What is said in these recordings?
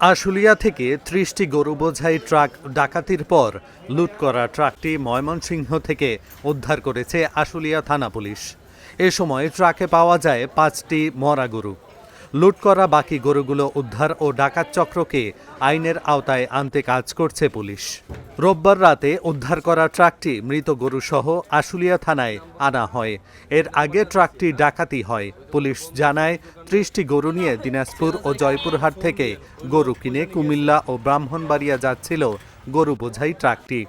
আশুলিয়া থেকে ৩০টি গরু বোঝাই ট্রাক ডাকাতির পর লুট করা ট্রাকটি ময়মনসিংহ থেকে উদ্ধার করেছে আশুলিয়া থানা পুলিশ। এ সময় ট্রাকে পাওয়া যায় ৫টি মরা গরু। লুট করা বাকি গরুগুলো উদ্ধার ও ডাকাত চক্রকে আইনের আওতায় আনতে কাজ করছে পুলিশ। রোববার রাতে উদ্ধার করা ট্রাকটি মৃত গরুসহ আশুলিয়া থানায় আনা হয়। এর আগে ট্রাকটি ডাকাতি হয়। পুলিশ জানায় ৩০টি গরু নিয়ে দিনাজপুর ও জয়পুরহাট থেকে গরু কিনে কুমিল্লা ও ব্রাহ্মণবাড়িয়া যাচ্ছিল গরু বোঝাই ট্রাকটি।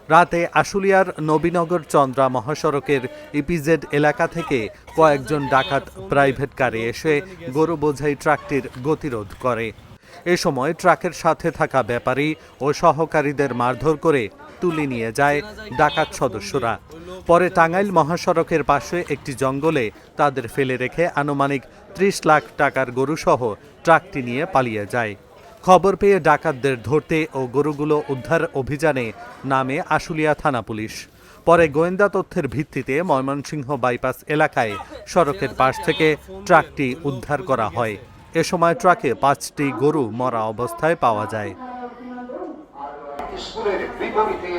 রাতে আশুলিয়ার নবীনগর চন্দ্রা মহাসড়কের ইপিজেড এলাকা থেকে কয়েকজন ডাকাত প্রাইভেট কারে এসে গরু বোঝাই ট্রাকটির গতিরোধ করে। এ সময় ট্রাকের সাথে থাকা ব্যাপারী ও সহকারীদের মারধর করে তুলে নিয়ে যায় ডাকাত সদস্যরা। পরে টাঙ্গাইল মহাসড়কের পাশে একটি জঙ্গলে তাদের ফেলে রেখে আনুমানিক ৩০ লাখ টাকার গরুসহ ট্রাকটি নিয়ে পালিয়ে যায়। খবর পেয়ে ডাকাতদের ধরতে ও গরুগুলো উদ্ধার অভিযানে নামে আশুলিয়া থানা পুলিশ। পরে গোয়েন্দা তথ্যের ভিত্তিতে ময়মনসিংহ বাইপাস এলাকায় সড়কের পাশ থেকে ট্রাকটি উদ্ধার করা হয়। এ সময় ট্রাকে ৫টি গরু মরা অবস্থায় পাওয়া যায়। স্কুলের বিপরীতে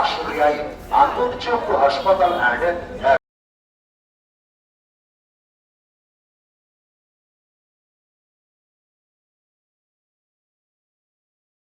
আশুলিয়ায় আন্তর্জাতিক হাসপাতাল অ্যান্ড